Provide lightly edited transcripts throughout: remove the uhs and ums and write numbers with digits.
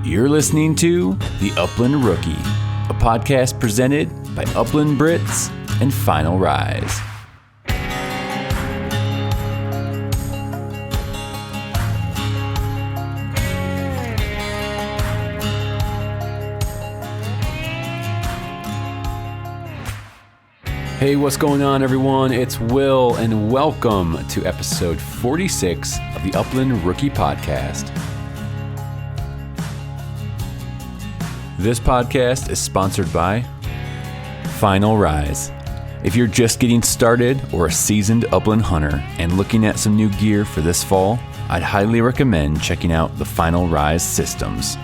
You're listening to The Upland Rookie, a podcast presented by Upland Brits and Final Rise. Hey, what's going on, everyone? It's Will, and welcome to episode 46 of the Upland Rookie Podcast. This podcast is sponsored by Final Rise. If you're just getting started or a seasoned upland hunter and looking at some new gear for this fall, I'd highly recommend checking out the Final Rise systems.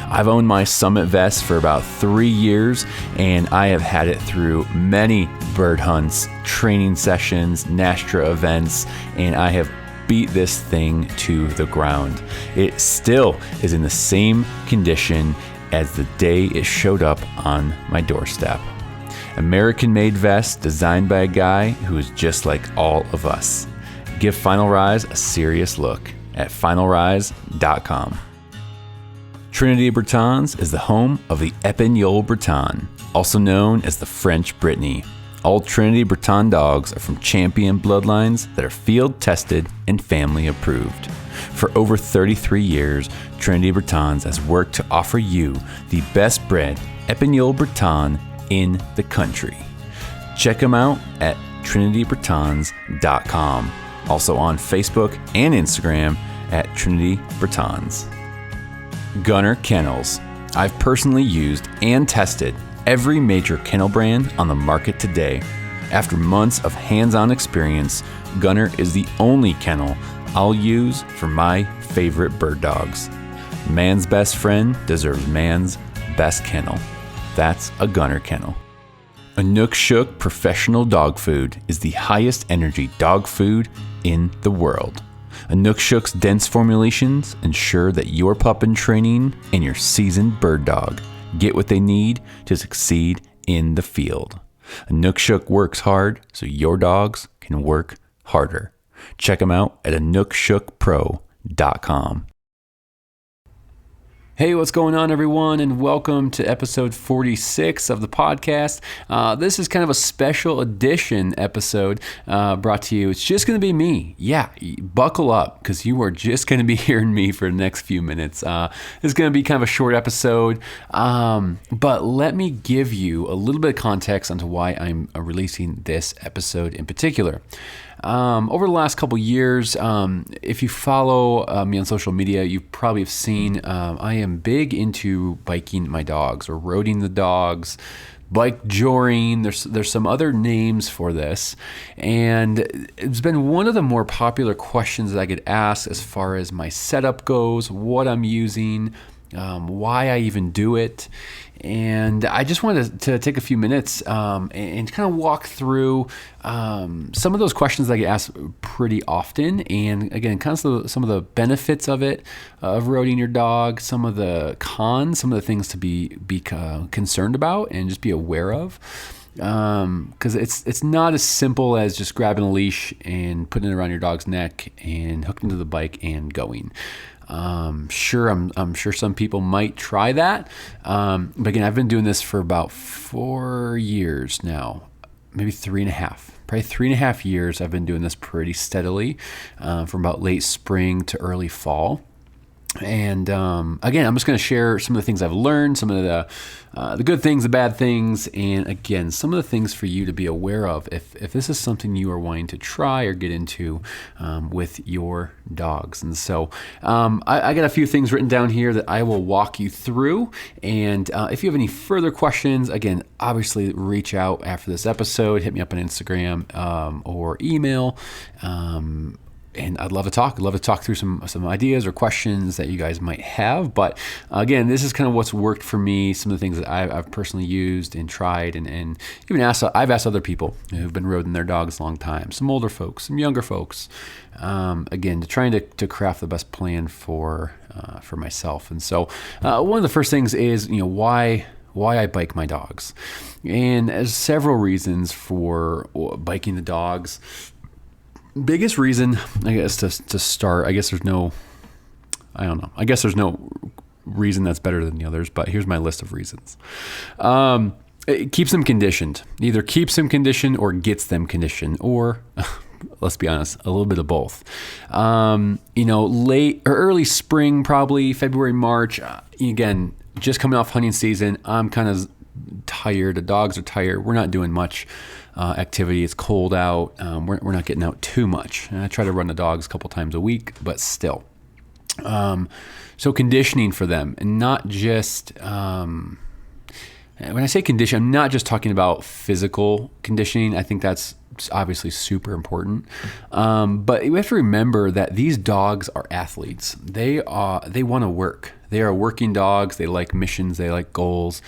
I've owned my Summit vest for about 3 years, and I have had it through many bird hunts, training sessions, NASTRA events, and I have beat this thing to the ground. It still is in the same condition as the day it showed up on my doorstep. American-made vest designed by a guy who is just like all of us. Give Final Rise a serious look at finalrise.com. Trinity Bretons is the home of the Épagneul Breton, also known as the French Brittany. All Trinity Breton dogs are from champion bloodlines that are field tested and family approved. For over 33 years, Trinity Bretons has worked to offer you the best bred Épagneul Breton in the country. Check them out at trinitybretons.com. Also on Facebook and Instagram at Trinity Bretons. Gunner Kennels. I've personally used and tested every major kennel brand on the market today. After months of hands-on experience, Gunner is the only kennel I'll use for my favorite bird dogs. Man's best friend deserves man's best kennel. That's a Gunner kennel. Inukshuk Professional Dog Food is the highest energy dog food in the world. Inukshuk's dense formulations ensure that your pup in training and your seasoned bird dog get what they need to succeed in the field. Inukshuk works hard so your dogs can work harder. Check them out at inukshukpro.com. Hey, what's going on, everyone, and welcome to episode 46 of the podcast. This is kind of a special edition episode brought to you. It's just going to be me. Yeah, buckle up, because you are just going to be hearing me for the next few minutes. This is going to be kind of a short episode, but let me give you a little bit of context onto why I'm releasing this episode in particular. Over the last couple years, if you follow me on social media, you probably have seen I am big into biking my dogs or roading the dogs, bike joring. There's some other names for this, and it's been one of the more popular questions that I get asked as far as my setup goes, what I'm using, why I even do it. And I just wanted to take a few minutes and kind of walk through some of those questions that I get asked pretty often. And again, kind of some of the benefits of it, of roading your dog, some of the cons, some of the things to be concerned about and just be aware of. Because it's not as simple as just grabbing a leash and putting it around your dog's neck and hooking to the bike and going. I'm sure some people might try that. But again, I've been doing this for about 4 years now, maybe 3.5. Probably 3.5 years I've been doing this pretty steadily, from about late spring to early fall. And again, I'm just going to share some of the things I've learned, some of the good things, the bad things, and again, some of the things for you to be aware of if this is something you are wanting to try or get into with your dogs. And so I got a few things written down here that I will walk you through. And if you have any further questions, again, obviously reach out after this episode. Hit me up on Instagram or email. And I'd love to talk. I'd love to talk through some ideas or questions that you guys might have. But again, this is kind of what's worked for me, some of the things that I've personally used and tried, and even I've asked other people who've been roading their dogs a long time, some older folks, some younger folks, again, trying to craft the best plan for myself. And so one of the first things is, why I bike my dogs. And there's several reasons for biking the dogs. Biggest reason, I guess, to start, I guess there's no reason that's better than the others, but here's my list of reasons. It keeps them conditioned. Either keeps them conditioned or gets them conditioned, or let's be honest, a little bit of both. Late or early spring, probably February, March. Again, just coming off hunting season, I'm kind of tired. The dogs are tired. We're not doing much activity. It's cold out. We're not getting out too much. And I try to run the dogs a couple times a week, but still. So conditioning for them, and not just, when I say condition, I'm not just talking about physical conditioning. I think that's obviously super important. But we have to remember that these dogs are athletes. They want to work. They are working dogs. They like missions. They like goals.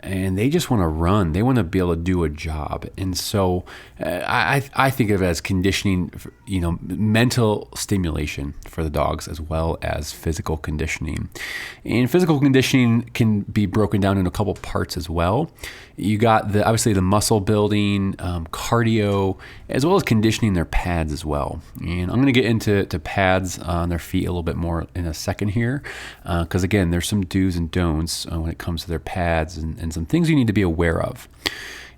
And they just want to run. They want to be able to do a job. And so I think of it as conditioning, mental stimulation for the dogs as well as physical conditioning. And physical conditioning can be broken down in a couple parts as well. You got obviously the muscle building, cardio, as well as conditioning their pads as well. And I'm going to get into pads on their feet a little bit more in a second here, because again, there's some do's and don'ts when it comes to their pads and some things you need to be aware of.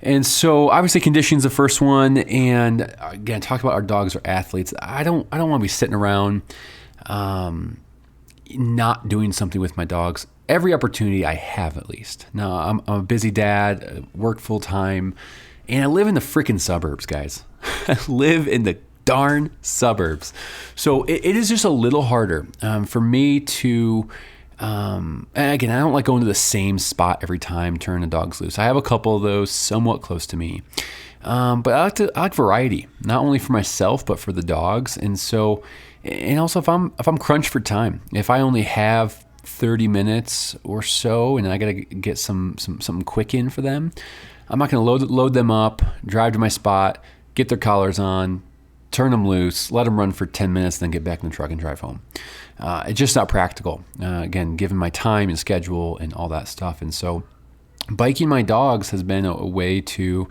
And so obviously conditioning is the first one. And again, talk about our dogs are athletes. I don't want to be sitting around not doing something with my dogs every opportunity I have, at least. Now, I'm a busy dad, work full time, and I live in the freaking suburbs, guys. I live in the darn suburbs. So it is just a little harder for me to, and again, I don't like going to the same spot every time, turn the dogs loose. I have a couple of those somewhat close to me. But I like variety, not only for myself, but for the dogs. And so, and also if I'm crunched for time, if I only have 30 minutes or so, and I got to get something quick in for them, I'm not going to load them up, drive to my spot, get their collars on, turn them loose, let them run for 10 minutes, then get back in the truck and drive home. It's just not practical. Again, given my time and schedule and all that stuff. And so biking my dogs has been a way to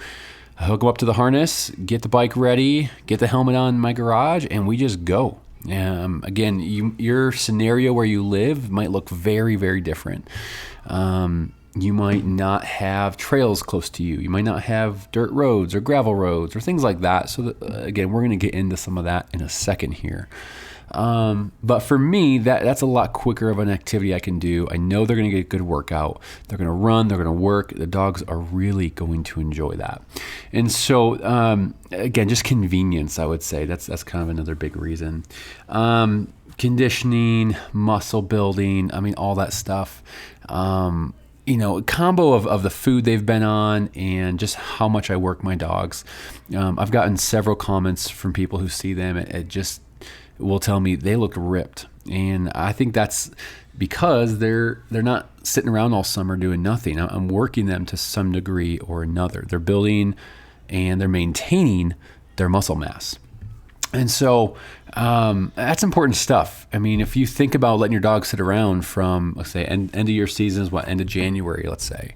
hook them up to the harness, get the bike ready, get the helmet on in my garage, and we just go. Again, your scenario where you live might look very, very different. You might not have trails close to you. You might not have dirt roads or gravel roads or things like that. So again, we're going to get into some of that in a second here. But for me, that's a lot quicker of an activity I can do. I know they're going to get a good workout. They're going to run. They're going to work. The dogs are really going to enjoy that. And so, again, just convenience, I would say. That's kind of another big reason. Conditioning, muscle building, all that stuff. Combo of the food they've been on and just how much I work my dogs. I've gotten several comments from people who see them. It just will tell me they look ripped. And I think that's because they're not sitting around all summer doing nothing. I'm working them to some degree or another. They're building and they're maintaining their muscle mass. And so that's important stuff. If you think about letting your dog sit around from, let's say, end of your season is end of January, let's say.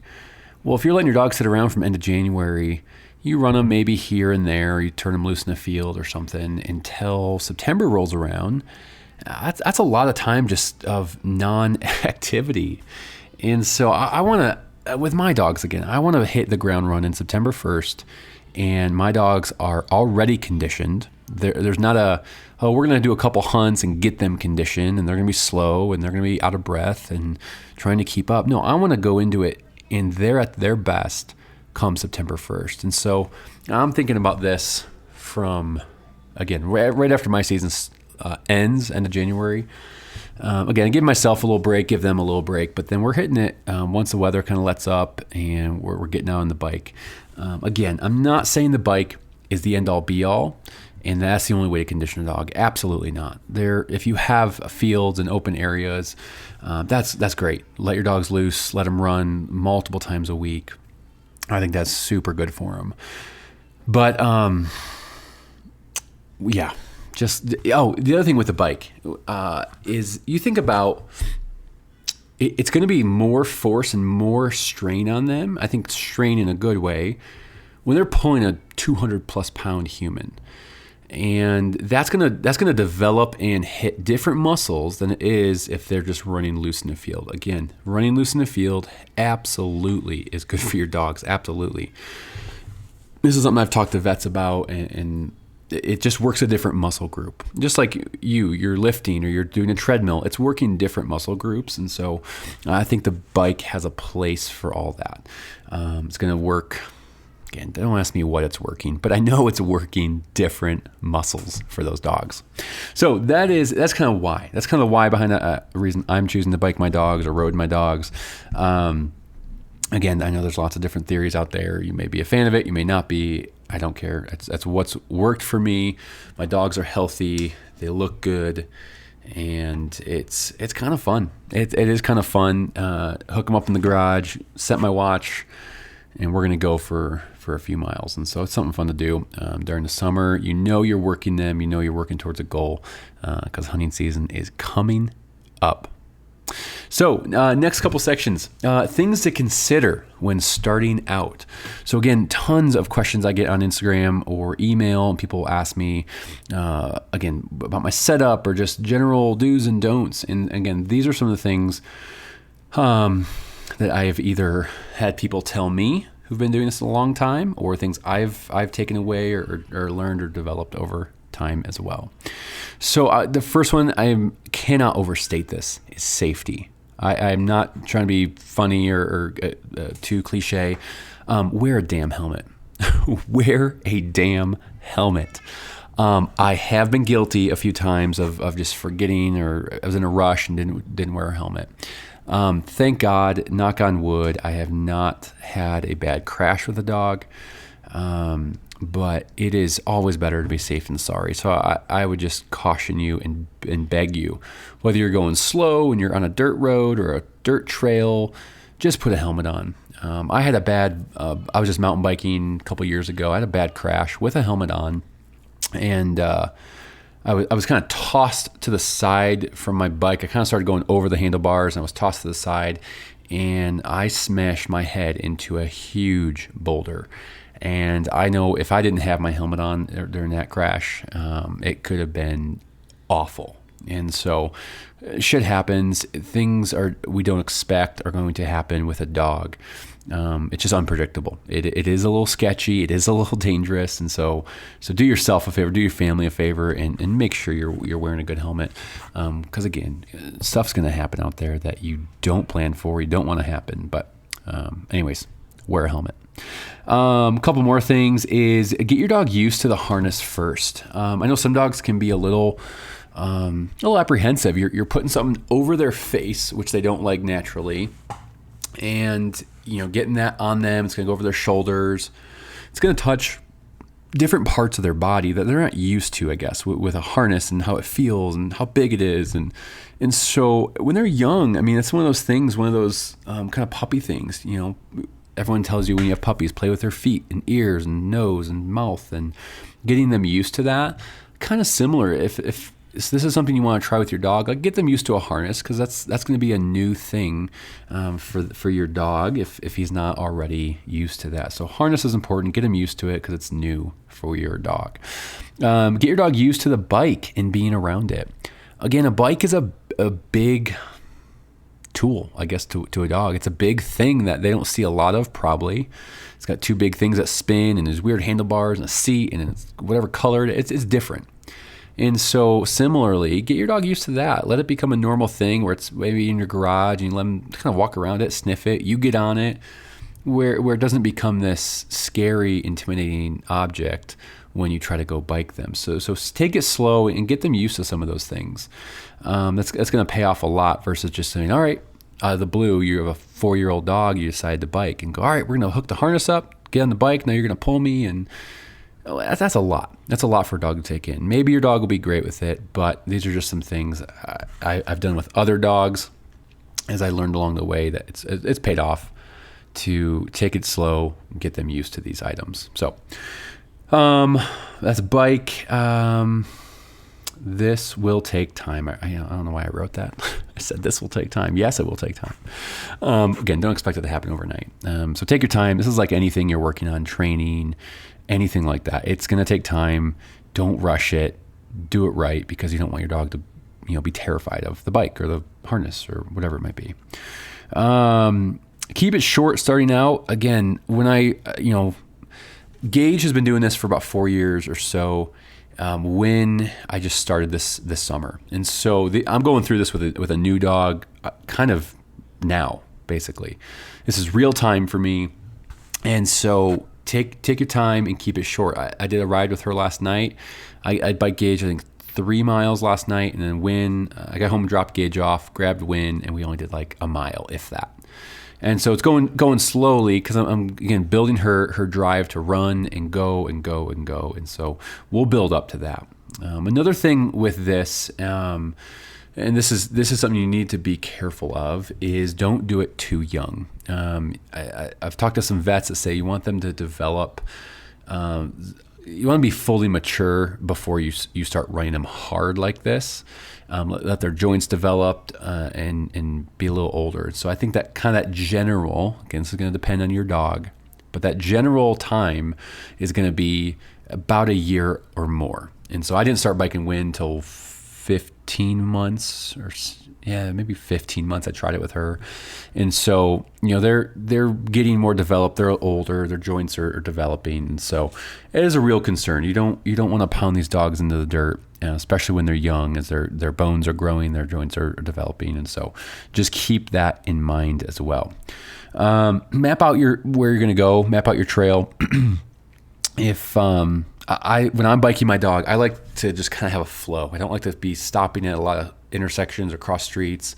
Well, if you're letting your dog sit around from end of January, you run them maybe here and there, or you turn them loose in the field or something until September rolls around. That's a lot of time just of non-activity. And so I want to, with my dogs again, I want to hit the ground running September 1st, and my dogs are already conditioned. There's not we're going to do a couple hunts and get them conditioned, and they're going to be slow, and they're going to be out of breath and trying to keep up. No, I want to go into it, and they're at their best come September 1st. And so I'm thinking about this from, again, right after my season ends, end of January. Again, give myself a little break, give them a little break, but then we're hitting it once the weather kind of lets up and we're getting out on the bike. Again, I'm not saying the bike is the end-all be-all, and that's the only way to condition a dog. Absolutely not. If you have fields and open areas, that's great. Let your dogs loose, let them run multiple times a week. I think that's super good for them. But yeah, the other thing with the bike is you think about it's going to be more force and more strain on them. I think strain in a good way when they're pulling a 200 plus pound human. And that's gonna develop and hit different muscles than it is if they're just running loose in the field. Again, running loose in the field absolutely is good for your dogs. Absolutely. This is something I've talked to vets about, and it just works a different muscle group. Just like you're lifting or you're doing a treadmill, it's working different muscle groups. And so I think the bike has a place for all that. It's going to work. Again, don't ask me what it's working, but I know it's working different muscles for those dogs. So that's kind of why. That's kind of why behind the reason I'm choosing to bike my dogs or road my dogs. Again, I know there's lots of different theories out there. You may be a fan of it, you may not be. I don't care. That's what's worked for me. My dogs are healthy. They look good. And it's kind of fun. It is kind of fun. Hook them up in the garage, set my watch, and we're going to go for a few miles. And so it's something fun to do during the summer. You're working them. You're working towards a goal because hunting season is coming up. So next couple sections, things to consider when starting out. So again, tons of questions I get on Instagram or email, and people ask me, again, about my setup or just general do's and don'ts. And again, these are some of the things that I have either had people tell me who've been doing this a long time, or things I've taken away or learned or developed over time as well. So the first one, I cannot overstate this, is safety. I'm not trying to be funny or too cliche. Wear a damn helmet. Wear a damn helmet. I have been guilty a few times of just forgetting, or I was in a rush and didn't wear a helmet. Thank God, knock on wood, I have not had a bad crash with a dog. But it is always better to be safe than sorry. So I would just caution you and beg you, whether you're going slow and you're on a dirt road or a dirt trail, just put a helmet on. I had I was just mountain biking a couple years ago. I had a bad crash with a helmet on, and I was kind of tossed to the side from my bike. I kind of started going over the handlebars, and I was tossed to the side, and I smashed my head into a huge boulder. And I know if I didn't have my helmet on during that crash, it could have been awful. And so shit happens. Things we don't expect are going to happen with a dog. It's just unpredictable. It is a little sketchy. It is a little dangerous. And so do yourself a favor, do your family a favor, and make sure you're wearing a good helmet. Because again, stuff's going to happen out there that you don't plan for, you don't want to happen. But anyways, wear a helmet. A couple more things is get your dog used to the harness first. I know some dogs can be a little apprehensive. You're putting something over their face, which they don't like naturally, and getting that on them. It's going to go over their shoulders. It's going to touch different parts of their body that they're not used to, I guess, with a harness and how it feels and how big it is. And so when they're young, I mean, it's one of those things, one of those kind of puppy things, Everyone tells you when you have puppies, play with their feet and ears and nose and mouth, and getting them used to that. Kind of similar. If this is something you want to try with your dog, like get them used to a harness, because that's going to be a new thing for your dog if he's not already used to that. So harness is important. Get him used to it because it's new for your dog. Get your dog used to the bike and being around it. Again, a bike is a big tool, I guess, to a dog. It's a big thing that they don't see a lot of, probably. It's got two big things that spin, and there's weird handlebars and a seat, and it's whatever colored. It's different. And so similarly, get your dog used to that. Let it become a normal thing where it's maybe in your garage and you let them kind of walk around it, sniff it, you get on it, where it doesn't become this scary, intimidating object when you try to go bike them. So take it slow and get them used to some of those things. That's going to pay off a lot versus just saying, all right, out of the blue, you have a 4-year-old dog, you decide to bike, and go, all right, we're going to hook the harness up, get on the bike, now you're going to pull me, and that's a lot. That's a lot for a dog to take in. Maybe your dog will be great with it, but these are just some things I've done with other dogs as I learned along the way that it's paid off to take it slow and get them used to these items. So that's a bike. This will take time. I don't know why I wrote that. I said this will take time. Yes, it will take time. Again, don't expect it to happen overnight. So take your time. This is like anything you're working on, training, anything like that. It's going to take time. don't rush it. Do it right, because you don't want your dog to, be terrified of the bike or the harness or whatever it might be. Keep it short starting out. Again, when Gage has been doing this for about 4 years or so, when I just started this summer. And so I'm going through this with a new dog kind of now, basically. This is real time for me. And so take your time and keep it short. I did a ride with her last night. I bike Gage, I think, 3 miles last night, and then Win, I got home, dropped Gage off, grabbed Win, and we only did like a mile, if that. And so it's going slowly, because I'm again building her drive to run and go and go and go. And so we'll build up to that. Another thing with this, and this is something you need to be careful of, is don't do it too young. I've talked to some vets that say you want them to develop. You want to be fully mature before you start running them hard like this. Let their joints develop and be a little older. So I think that general, again, this is going to depend on your dog, but that general time is going to be about a year or more. And so I didn't start biking Win till 15 months maybe 15 months. I tried it with her. And so, they're getting more developed. They're older. Their joints are developing. And so it is a real concern. You don't want to pound these dogs into the dirt, especially when they're young, as their bones are growing, their joints are developing. And so just keep that in mind as well. Map out where you're going to go, map out your trail. When I'm biking my dog, I like to just kind of have a flow. I don't like to be stopping at a lot of intersections or cross streets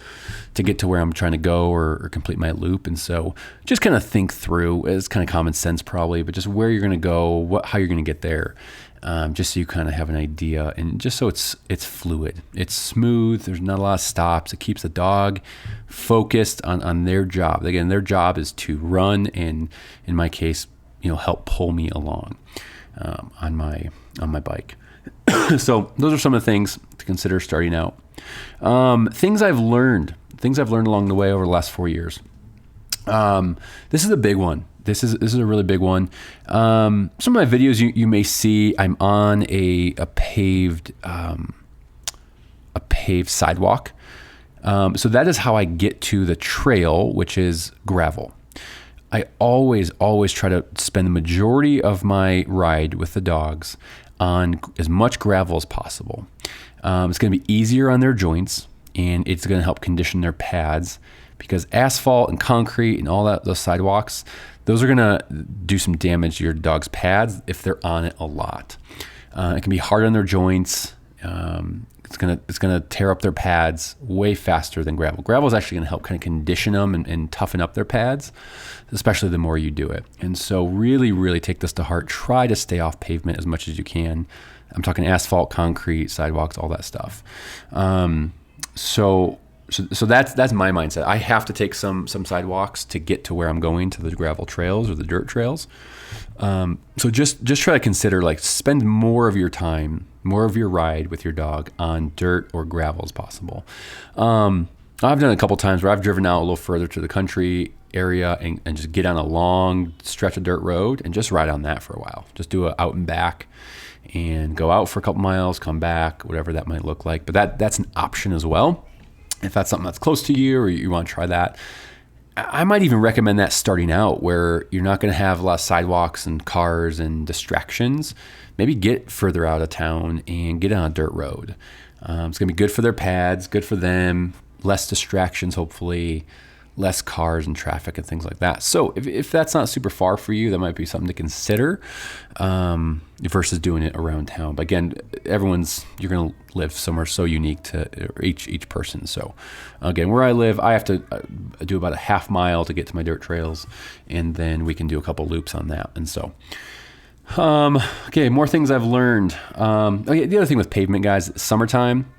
to get to where I'm trying to go or complete my loop. And so just kind of think through, it's kind of common sense probably, but just where you're going to go, how you're going to get there, just so you kind of have an idea, and just so it's fluid, it's smooth. There's not a lot of stops. It keeps the dog focused on their job. Again, their job is to run, and in my case, help pull me along on my bike. So those are some of the things to consider starting out. Things I've learned along the way over the last 4 years. This is a big one. This is a really big one. Some of my videos you may see, I'm on a paved sidewalk. So that is how I get to the trail, which is gravel. I always try to spend the majority of my ride with the dogs on as much gravel as possible. It's going to be easier on their joints, and it's going to help condition their pads, because asphalt and concrete and all those sidewalks, those are going to do some damage to your dog's pads if they're on it a lot. It can be hard on their joints. It's gonna tear up their pads way faster than gravel. Gravel is actually going to help kind of condition them and toughen up their pads, especially the more you do it. And so really, really take this to heart. Try to stay off pavement as much as you can. I'm talking asphalt, concrete, sidewalks, all that stuff. So that's my mindset. I have to take some sidewalks to get to where I'm going, to the gravel trails or the dirt trails. So just try to consider, like, spend more of your time, more of your ride with your dog on dirt or gravel as possible. I've done it a couple times where I've driven out a little further to the country area and just get on a long stretch of dirt road and just ride on that for a while. Just do a out and back and go out for a couple miles, come back, whatever that might look like. But that's an option as well. If that's something that's close to you or you want to try that, I might even recommend that starting out, where you're not going to have a lot of sidewalks and cars and distractions. Maybe get further out of town and get on a dirt road. It's going to be good for their pads, good for them, less distractions, hopefully, less cars and traffic and things like that. So if that's not super far for you, that might be something to consider versus doing it around town. But again, you're going to live somewhere so unique to each person. So again, where I live, I have to do about a half mile to get to my dirt trails, and then we can do a couple loops on that. And so, okay, more things I've learned. The other thing with pavement, guys, summertime,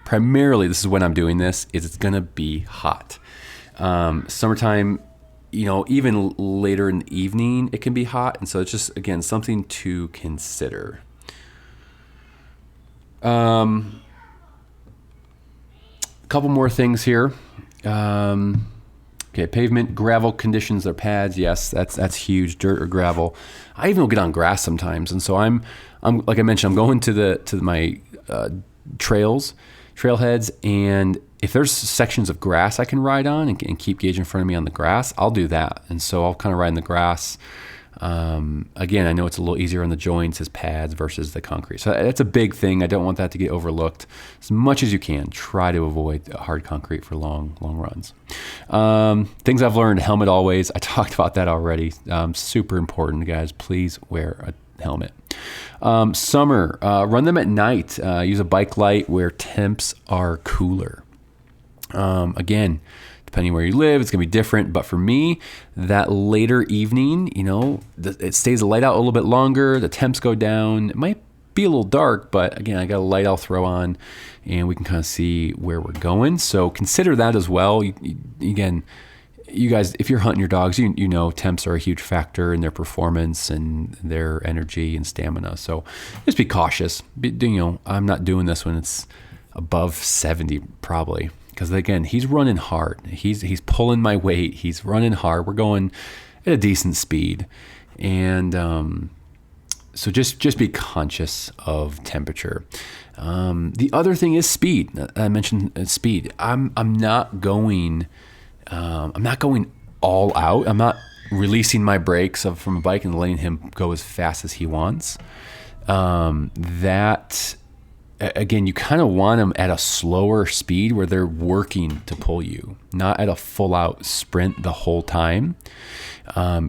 primarily, this is when I'm doing this, is it's going to be hot. Summertime, even later in the evening, it can be hot. And so it's just, again, something to consider. A couple more things here. Okay, pavement, gravel conditions their pads. Yes, that's huge. Dirt or gravel. I even will get on grass sometimes. And so I'm like I mentioned, I'm going to my trailheads, and if there's sections of grass I can ride on and keep gauge in front of me on the grass, I'll do that. And so I'll kind of ride in the grass. Again, I know it's a little easier on the joints as pads versus the concrete. So that's a big thing. I don't want that to get overlooked. As much as you can, try to avoid hard concrete for long runs. Things I've learned: helmet always. I talked about that already. Super important, guys. Please wear a helmet. Summer, run them at night. Use a bike light where temps are cooler. Again, depending where you live, it's going to be different. But for me, that later evening, it stays the light out a little bit longer. The temps go down. It might be a little dark, but again, I got a light I'll throw on and we can kind of see where we're going. So consider that as well. Again, you guys, if you're hunting your dogs, you know temps are a huge factor in their performance and their energy and stamina. So just be cautious. I'm not doing this when it's above 70 probably. Because again, he's running hard. He's pulling my weight. He's running hard. We're going at a decent speed, and so just be conscious of temperature. The other thing is speed. I mentioned speed. I'm not going all out. I'm not releasing my brakes from a bike and letting him go as fast as he wants. Again, you kind of want them at a slower speed where they're working to pull you, not at a full out sprint the whole time.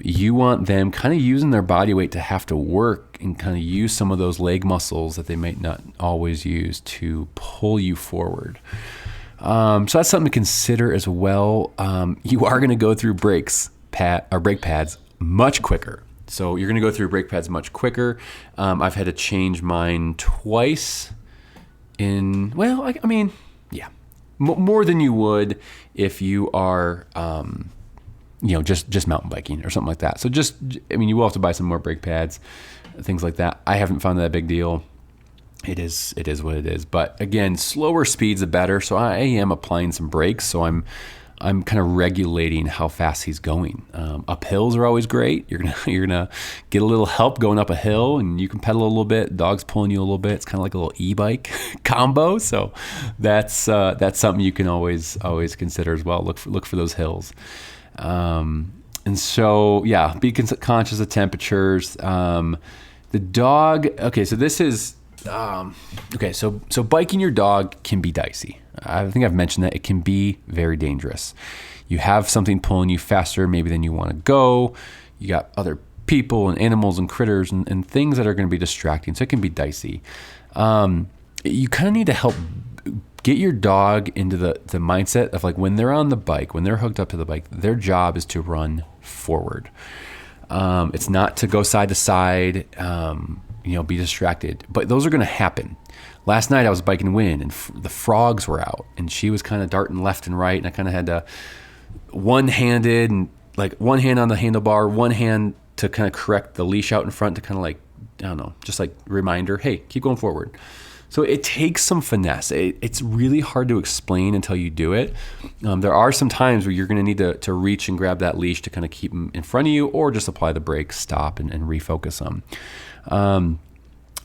You want them kind of using their body weight to have to work and kind of use some of those leg muscles that they might not always use to pull you forward. So that's something to consider as well. You are going to go through brake pads much quicker. So you're going to go through brake pads much quicker. I've had to change mine twice. More than you would if you are, just mountain biking or something like that. So you will have to buy some more brake pads, things like that. I haven't found that a big deal. It is what it is. But again, slower speeds the better. So I am applying some brakes. So I'm kind of regulating how fast he's going. Up hills are always great. You're gonna get a little help going up a hill, and you can pedal a little bit. Dog's pulling you a little bit. It's kind of like a little e-bike combo. So that's something you can always consider as well. Look for those hills. And so be conscious of temperatures. The dog. Okay, so this is. So biking your dog can be dicey. I think I've mentioned that it can be very dangerous. You have something pulling you faster maybe than you want to go. You got other people and animals and critters and things that are going to be distracting. So it can be dicey. You kind of need to help get your dog into the mindset of like when they're on the bike, when they're hooked up to the bike, their job is to run forward. It's not to go side to side, be distracted. But those are going to happen. Last night I was biking Win, and the frogs were out, and she was kind of darting left and right, and I kind of had to one-handed and like one hand on the handlebar, one hand to kind of correct the leash out in front to kind of like, I don't know, just like reminder, hey, keep going forward. So it takes some finesse. It's really hard to explain until you do it. There are some times where you're going to need to reach and grab that leash to kind of keep them in front of you, or just apply the brakes, stop, and refocus them.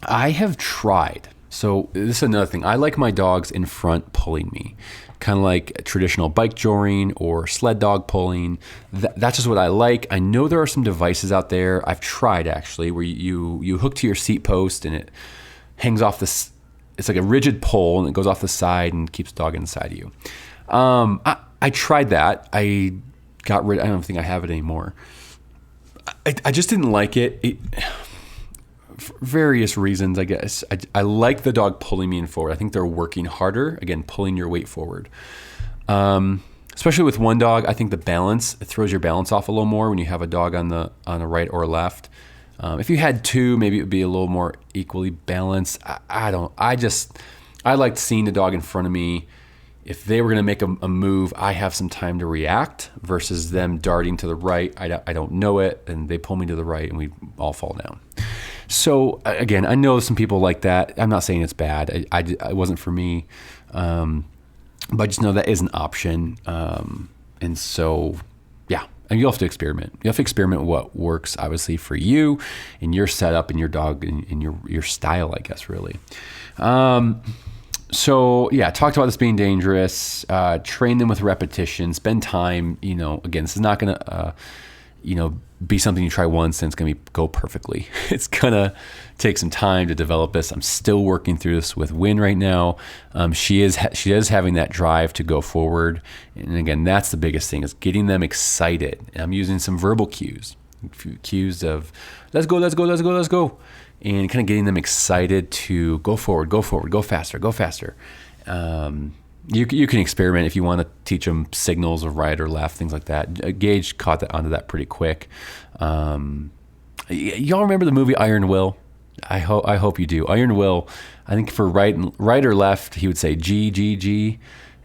I have tried. So this is another thing. I like my dogs in front pulling me, kind of like traditional bike joring or sled dog pulling. That's just what I like. I know there are some devices out there. I've tried actually where you hook to your seat post and it hangs off this. It's like a rigid pole and it goes off the side and keeps the dog inside of you. I tried that. I got rid. I don't think I have it anymore. I just didn't like it. For various reasons, I guess. I like the dog pulling me in forward. I think they're working harder, again, pulling your weight forward. Especially with one dog, I think it throws your balance off a little more when you have a dog on the right or left. If you had two, maybe it would be a little more equally balanced. I liked seeing the dog in front of me. If they were going to make a move, I have some time to react versus them darting to the right. I don't know it, and they pull me to the right, and we all fall down. So again, I know some people like that. I'm not saying it's bad. It wasn't for me, but just know that is an option. And so, and you'll have to experiment. You have to experiment what works, obviously, for you and your setup and your dog and your style, I guess, really. So yeah, talked about this being dangerous. Train them with repetition. Spend time. Again, this is not gonna, be something you try once and it's gonna go perfectly. It's gonna take some time to develop this. I'm still working through this with Wynn right now. She is having that drive to go forward, and again, that's the biggest thing, is getting them excited. And I'm using some verbal cues of let's go, and kind of getting them excited to go forward, go faster. You can experiment if you want to teach them signals of right or left, things like that. Gage caught onto that pretty quick. Y'all remember the movie Iron Will? I hope you do. Iron Will, I think for right or left, he would say G, G, G.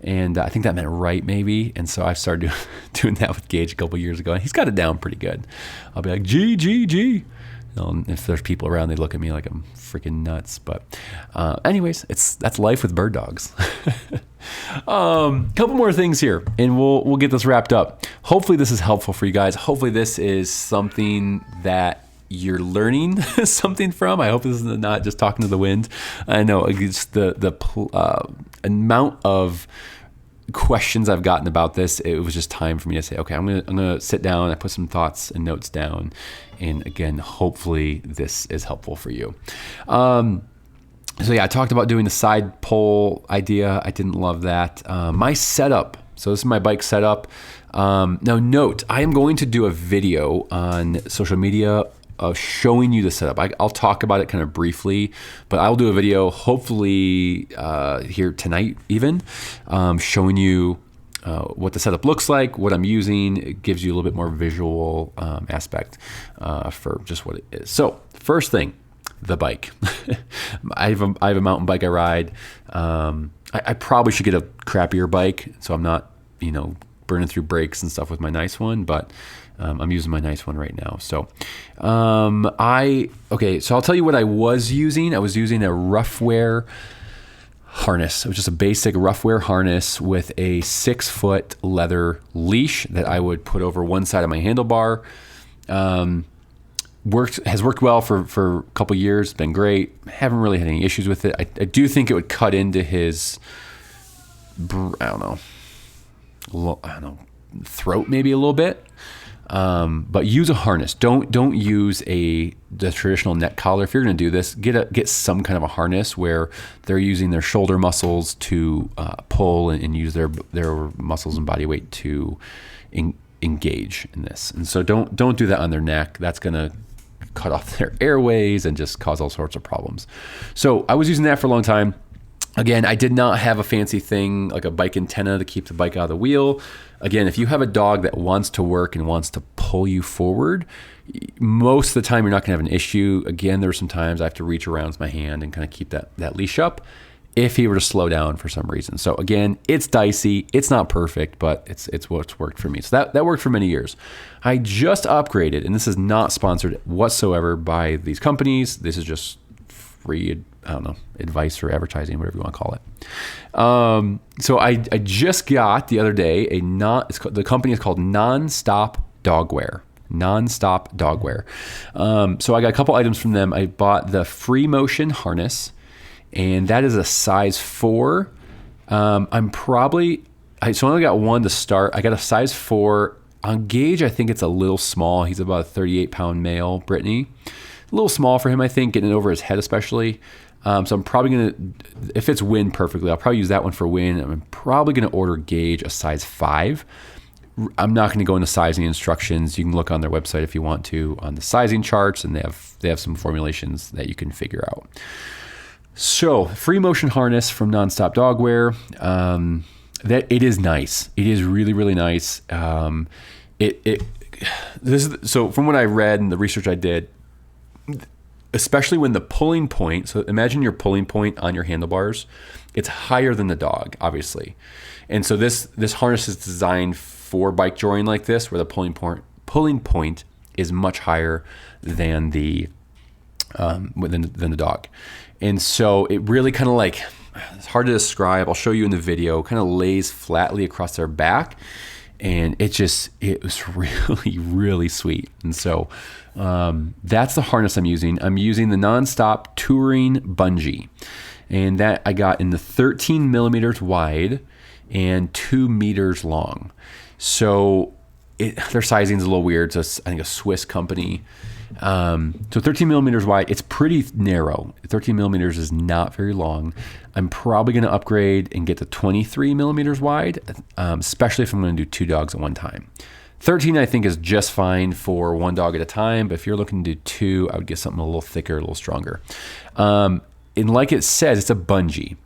And I think that meant right, maybe. And so I started doing that with Gage a couple years ago. And he's got it down pretty good. I'll be like, G, G, G. If there's people around, they look at me like I'm freaking nuts. But anyways, that's life with bird dogs. Couple more things here, and we'll get this wrapped up. Hopefully this is helpful for you guys. Hopefully this is something that you're learning something from. I hope this is not just talking to the wind. I know it's the amount of questions I've gotten about this. It was just time for me to say, okay, I'm gonna sit down. I put some thoughts and notes down, and again, hopefully this is helpful for you. So yeah, I talked about doing the side pole idea. I didn't love that. My setup. So this is my bike setup. Now note, I am going to do a video on social media of showing you the setup. I'll talk about it kind of briefly, but I'll do a video hopefully here tonight even, showing you what the setup looks like, what I'm using. It gives you a little bit more visual aspect for just what it is. So first thing, the bike. I have a mountain bike I ride. I probably should get a crappier bike so I'm not, burning through brakes and stuff with my nice one, but I'm using my nice one right now. So, so I'll tell you what I was using. I was using a Roughwear harness. It was just a basic Roughwear harness with a 6-foot leather leash that I would put over one side of my handlebar. Has worked well for a couple years. Been great. Haven't really had any issues with it. I do think it would cut into his, throat maybe a little bit. But use a harness. Don't use the traditional neck collar. If you're going to do this, get some kind of a harness where they're using their shoulder muscles to pull and use their muscles and body weight to engage in this. And so don't do that on their neck. That's going to cut off their airways and just cause all sorts of problems. So I was using that for a long time. Again, I did not have a fancy thing like a bike antenna to keep the bike out of the wheel. Again, if you have a dog that wants to work and wants to pull you forward, most of the time you're not going to have an issue. Again, there were some times I have to reach around with my hand and kind of keep that leash up if he were to slow down for some reason. So again, it's dicey. It's not perfect, but it's what's worked for me. So that worked for many years. I just upgraded, and this is not sponsored whatsoever by these companies. This is just free, advice or advertising, whatever you want to call it. So I just got the other day the company is called Nonstop Dogwear. Nonstop Dogwear. So I got a couple items from them. I bought the Free Motion harness, and that is a size 4. So I only got one to start. I got a size 4. On Gage, I think it's a little small. He's about a 38-pound male, Brittany. A little small for him, I think, getting it over his head especially. So I'm probably going to, if it's Win perfectly, I'll probably use that one for Win. I'm probably going to order Gage a size 5. I'm not going to go into sizing instructions. You can look on their website if you want to on the sizing charts, and they have some formulations that you can figure out. So Free Motion harness from Nonstop Dogwear. That it is nice. It is really, really nice. So from what I read and the research I did, especially when the pulling point, so imagine your pulling point on your handlebars, it's higher than the dog, obviously. And so this harness is designed for bike joring like this, where the pulling point is much higher than the dog. And so it really kind of it's hard to describe. I'll show you in the video, kind of lays flatly across their back. and it was really, really sweet. And so that's the harness I'm using. I'm using the Nonstop Touring Bungee, and that I got in the 13 millimeters wide and 2 meters long. So their sizing is a little weird. So it's, I think, a Swiss company. So 13 millimeters wide, it's pretty narrow. 13 millimeters is not very long. I'm probably going to upgrade and get to 23 millimeters wide, especially if I'm going to do 2 dogs at one time. 13, I think, is just fine for 1 dog at a time. But if you're looking to do 2, I would get something a little thicker, a little stronger. And like it says, it's a bungee.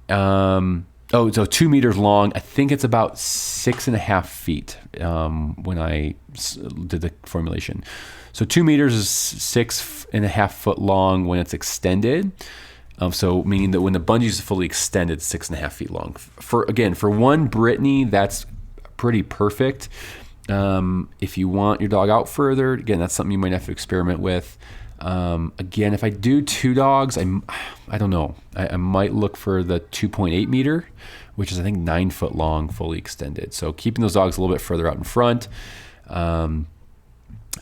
So 2 meters long. I think it's about 6.5 feet when I did the formulation. So 2 meters is 6.5 foot long when it's extended. So meaning that when the bungee is fully extended, 6.5 feet long. For one Brittany, that's pretty perfect. If you want your dog out further, again, that's something you might have to experiment with. Again, if I do 2 dogs, I don't know. I might look for the 2.8 meter, which is, I think, 9 foot long, fully extended. So keeping those dogs a little bit further out in front.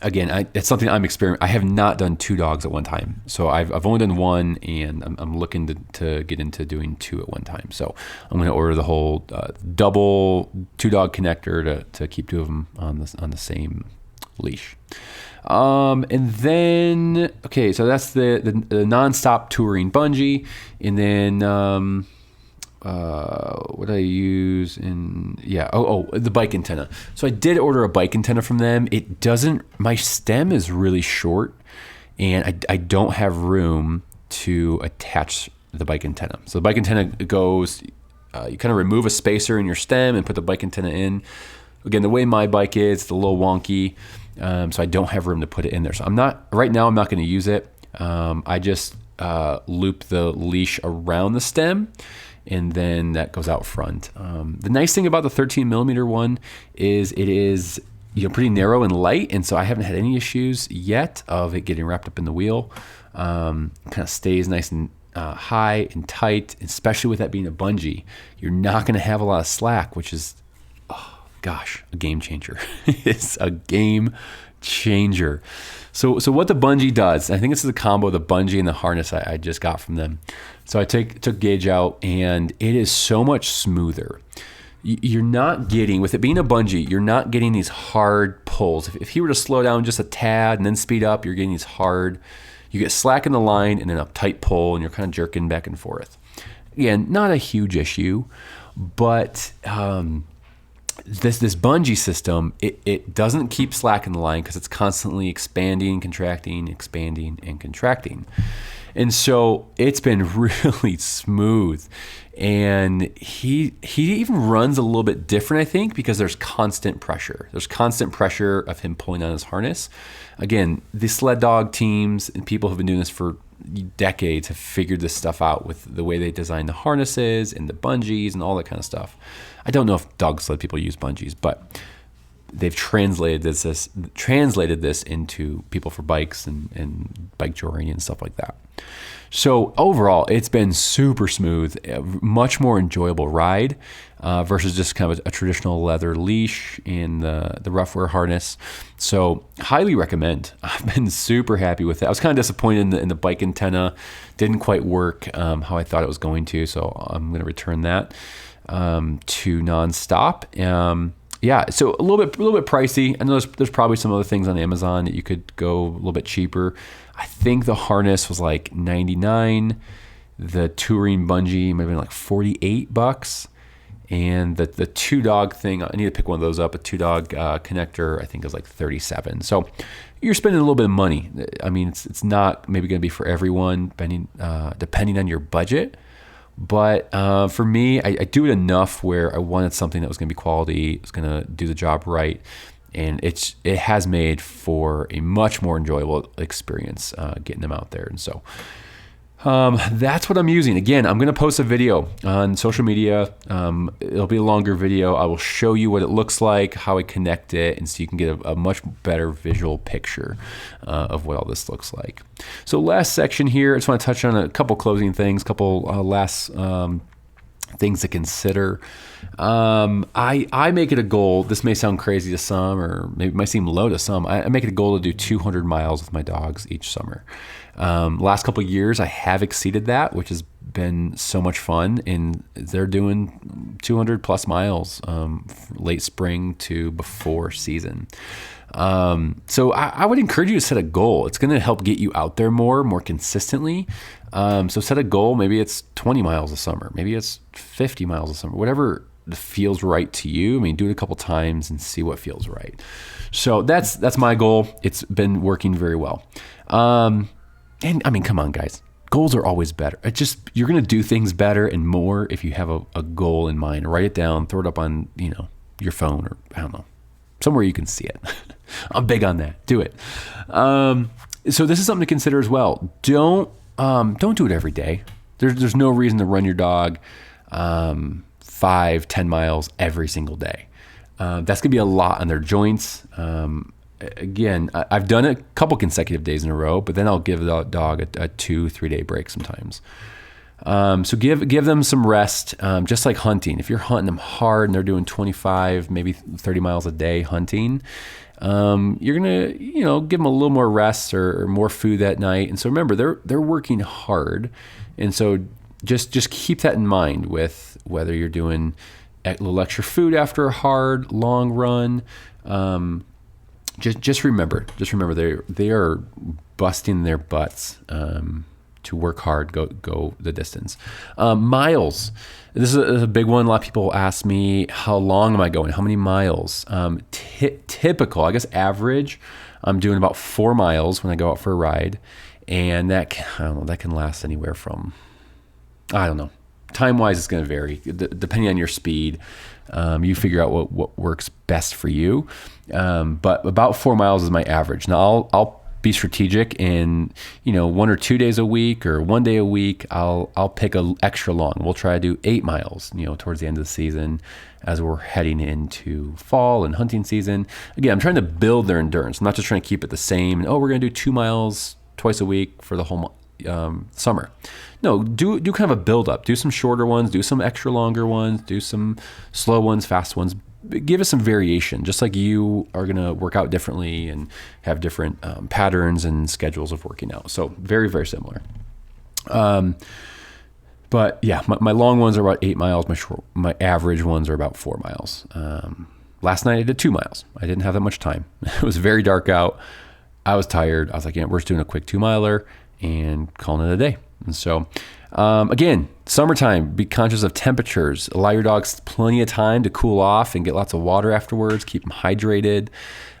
Again, it's something I'm experimenting. I have not done 2 dogs at one time. So I've only done 1, and I'm looking to get into doing 2 at one time. So I'm going to order the whole double 2-dog connector to keep 2 of them on the same leash. And then, okay, so that's the Nonstop Touring Bungee. And then what I use the bike antenna. So I did order a bike antenna from them. My stem is really short, and I don't have room to attach the bike antenna. So the bike antenna goes, you kind of remove a spacer in your stem and put the bike antenna in. Again, the way my bike is, it's a little wonky. So I don't have room to put it in there. So right now I'm not going to use it. I just loop the leash around the stem, and then that goes out front. The nice thing about the 13 millimeter one is it is pretty narrow and light, and so I haven't had any issues yet of it getting wrapped up in the wheel. Kind of stays nice and high and tight, especially with that being a bungee. You're not going to have a lot of slack, which is, a game changer. It's a game changer. So what the bungee does, I think this is a combo of the bungee and the harness I just got from them. So I took Gage out, and it is so much smoother. You're not getting, with it being a bungee, you're not getting these hard pulls. If he were to slow down just a tad and then speed up, you're getting these hard, you get slack in the line and then a tight pull, and you're kind of jerking back and forth. Again, not a huge issue, but this bungee system, it doesn't keep slack in the line because it's constantly expanding, contracting, expanding, and contracting. And so it's been really smooth. And he even runs a little bit different, I think, because there's constant pressure. There's constant pressure of him pulling on his harness. Again, the sled dog teams and people who've been doing this for decades have figured this stuff out with the way they design the harnesses and the bungees and all that kind of stuff. I don't know if dog sled people use bungees, but they've translated this into people for bikes and bike journey and stuff like that. So overall, it's been super smooth, a much more enjoyable ride versus just kind of a traditional leather leash and the rough wear harness. So highly recommend. I've been super happy with it. I was kind of disappointed in the bike antenna. Didn't quite work how I thought it was going to, so I'm going to return that to Nonstop. So a little bit pricey. I know there's probably some other things on Amazon that you could go a little bit cheaper. I think the harness was like $99. The touring bungee might have been like $48. And the 2-dog thing, I need to pick one of those up. A 2-dog connector, I think, is like $37. So you're spending a little bit of money. I mean, it's not maybe going to be for everyone, depending on your budget. But for me, I do it enough where I wanted something that was going to be quality, was going to do the job right, and it has made for a much more enjoyable experience getting them out there. And so that's what I'm using. Again, I'm going to post a video on social media. It'll be a longer video. I will show you what it looks like, how I connect it, and so you can get a much better visual picture of what all this looks like. So last section here, I just want to touch on a couple closing things, last things to consider. I make it a goal. This may sound crazy to some, or maybe it might seem low to some. I make it a goal to do 200 miles with my dogs each summer. Last couple of years, I have exceeded that, which has been so much fun. And they're doing 200 plus miles, late spring to before season. So I would encourage you to set a goal. It's going to help get you out there more consistently. So set a goal. Maybe it's 20 miles a summer. Maybe it's 50 miles a summer, whatever feels right to you. I mean, do it a couple times and see what feels right. So that's my goal. It's been working very well. And I mean, come on, guys. Goals are always better. You're going to do things better and more if you have a goal in mind. Write it down, throw it up on, your phone, or I don't know, somewhere you can see it. I'm big on that. Do it. So this is something to consider as well. Don't do it every day. There's no reason to run your dog 5-10 miles every single day. That's gonna be a lot on their joints. Again, I've done it a couple consecutive days in a row, but then I'll give the dog a 2-3 day break sometimes. So give them some rest, just like hunting. If you're hunting them hard and they're doing 25, maybe 30 miles a day hunting, you're gonna, give them a little more rest or more food that night. And so remember, they're working hard, and so just keep that in mind with whether you're doing a little extra food after a hard long run. Just remember they are busting their butts to work hard, go the distance. Miles. This is a big one. A lot of people ask me, how long am I going? How many miles? Typical, I guess average, I'm doing about 4 miles when I go out for a ride. And that can last anywhere from, I don't know. Time-wise, it's going to vary depending on your speed. You figure out what works best for you. But about 4 miles is my average. Now I'll be strategic, and 1 or 2 days a week or 1 day a week, I'll pick a extra long. We'll try to do 8 miles, towards the end of the season as we're heading into fall and hunting season. Again, I'm trying to build their endurance. I'm not just trying to keep it the same. And we're going to do 2 miles twice a week for the whole summer. No, do kind of a build up. Do some shorter ones, do some extra longer ones, do some slow ones, fast ones. Give us some variation, just like you are going to work out differently and have different patterns and schedules of working out. So very, very similar. But yeah, my long ones are about 8 miles. My average ones are about 4 miles. Last night I did 2 miles. I didn't have that much time. It was very dark out. I was tired. I was like, we're just doing a quick 2 miler and calling it a day. And so, again, summertime, be conscious of temperatures. Allow your dogs plenty of time to cool off and get lots of water afterwards. Keep them hydrated.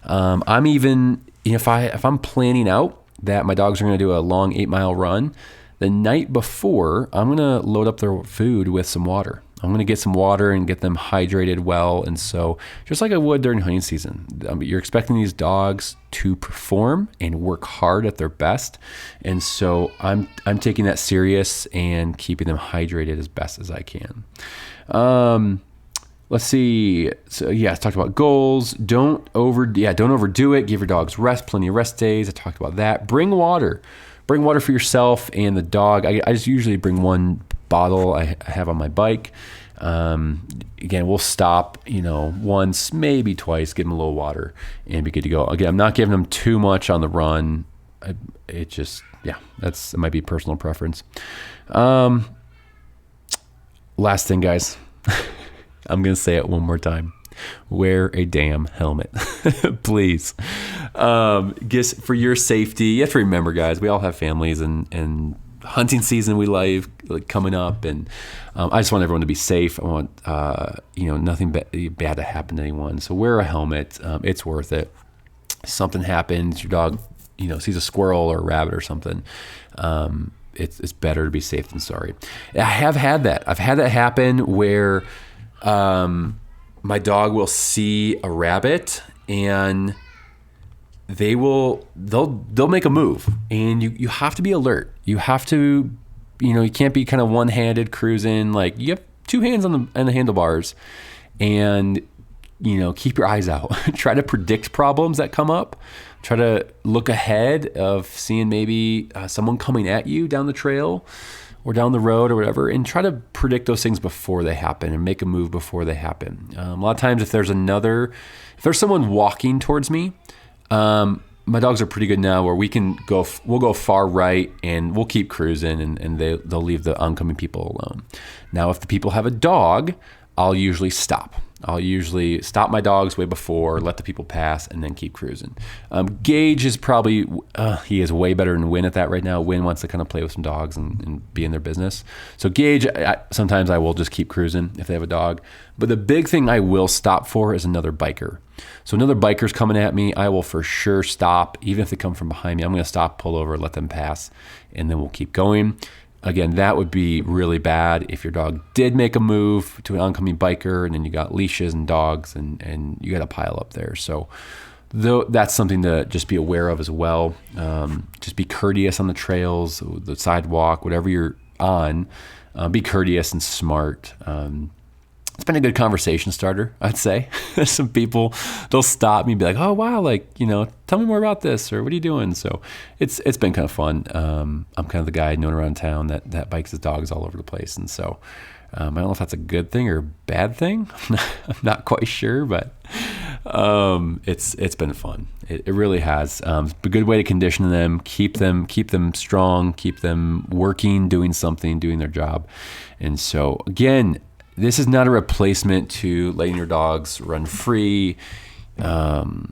I'm even, if I'm planning out that my dogs are going to do a long 8 mile run, the night before, I'm going to load up their food with some water. I'm going to get some water and get them hydrated well. And so just like I would during hunting season, you're expecting these dogs to perform and work hard at their best. And so I'm taking that serious and keeping them hydrated as best as I can. Let's see. So yeah, I talked about goals. Don't overdo it. Give your dogs rest, plenty of rest days. I talked about that. Bring water for yourself and the dog. I just usually bring one bottle I have on my bike. Again, we'll stop, once, maybe twice, give them a little water and be good to go. Again, I'm not giving them too much on the run. It might be personal preference. Last thing, guys, I'm going to say it one more time. Wear a damn helmet, please. Just for your safety. You have to remember, guys, we all have families and hunting season we like coming up, and I just want everyone to be safe. I want nothing bad to happen to anyone. So wear a helmet. It's worth it. Something happens, your dog sees a squirrel or a rabbit or something. It's better to be safe than sorry. I have had that. I've had that happen where my dog will see a rabbit and they'll make a move, and you have to be alert. You have to, you can't be kind of one-handed cruising. Like, you have 2 hands on the handlebars, and keep your eyes out. Try to predict problems that come up. Try to look ahead of seeing maybe someone coming at you down the trail, or down the road or whatever, and try to predict those things before they happen and make a move before they happen. A lot of times if there's someone walking towards me, my dogs are pretty good now where we'll go far right and we'll keep cruising and they'll leave the oncoming people alone. Now, if the people have a dog, I'll usually stop. I'll usually stop my dogs way before, let the people pass, and then keep cruising. Gage is probably, he is way better than Win at that right now. Win wants to kind of play with some dogs and be in their business. So Gage, sometimes I will just keep cruising if they have a dog. But the big thing I will stop for is another biker. So another biker's coming at me, I will for sure stop. Even if they come from behind me, I'm going to stop, pull over, let them pass, and then we'll keep going. Again, that would be really bad if your dog did make a move to an oncoming biker and then you got leashes and dogs and you got a pile up there. So that's something to just be aware of as well. Just be courteous on the trails, the sidewalk, whatever you're on. Be courteous and smart. It's been a good conversation starter, I'd say. Some people, they'll stop me and be like, oh, wow, tell me more about this, or what are you doing? So it's been kind of fun. I'm kind of the guy known around town that bikes his dogs all over the place. And so I don't know if that's a good thing or a bad thing. I'm not quite sure, but it's been fun. It really has. It's a good way to condition them, keep them strong, keep them working, doing something, doing their job. And so, again, this is not a replacement to letting your dogs run free. That's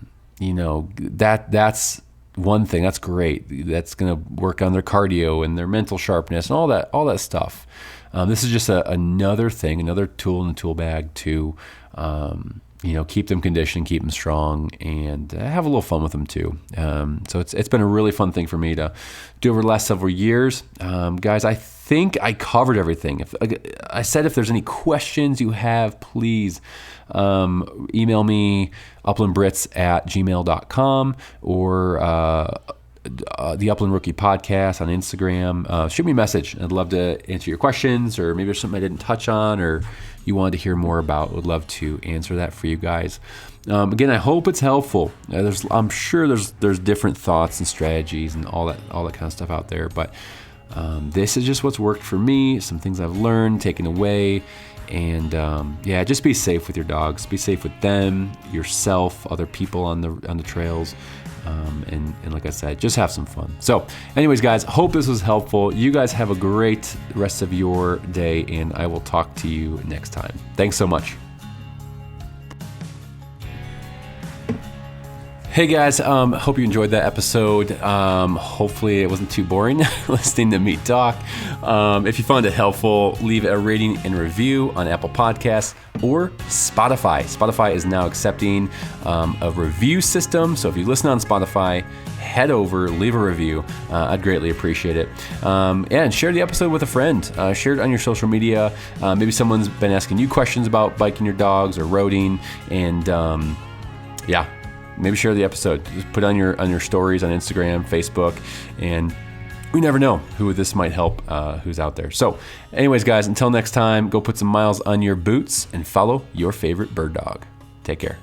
one thing. That's great. That's going to work on their cardio and their mental sharpness and all that stuff. This is just another thing, another tool in the tool bag to, keep them conditioned, keep them strong, and have a little fun with them too. So it's been a really fun thing for me to do over the last several years. Guys, I think I covered everything. If there's any questions you have, please email me, uplandbrits@gmail.com, or the Upland Rookie Podcast on Instagram. Shoot me a message. I'd love to answer your questions, or maybe there's something I didn't touch on or you wanted to hear more about. Would love to answer that for you guys. Again, I hope it's helpful. I'm sure there's different thoughts and strategies and all that kind of stuff out there, but this is just what's worked for me. Some things I've learned, taken away, and just be safe with your dogs. Be safe with them, yourself, other people on the trails. And like I said, just have some fun. So anyways, guys, hope this was helpful. You guys have a great rest of your day, and I will talk to you next time. Thanks so much. Hey guys, hope you enjoyed that episode. Hopefully it wasn't too boring listening to me talk. If you found it helpful, leave a rating and review on Apple Podcasts or Spotify. Spotify is now accepting a review system. So if you listen on Spotify, head over, leave a review. I'd greatly appreciate it. And share the episode with a friend. Share it on your social media. Maybe someone's been asking you questions about biking your dogs or roading, and maybe share the episode. Just put it on your stories on Instagram, Facebook, and we never know who this might help, who's out there. So anyways, guys, until next time, go put some miles on your boots and follow your favorite bird dog. Take care.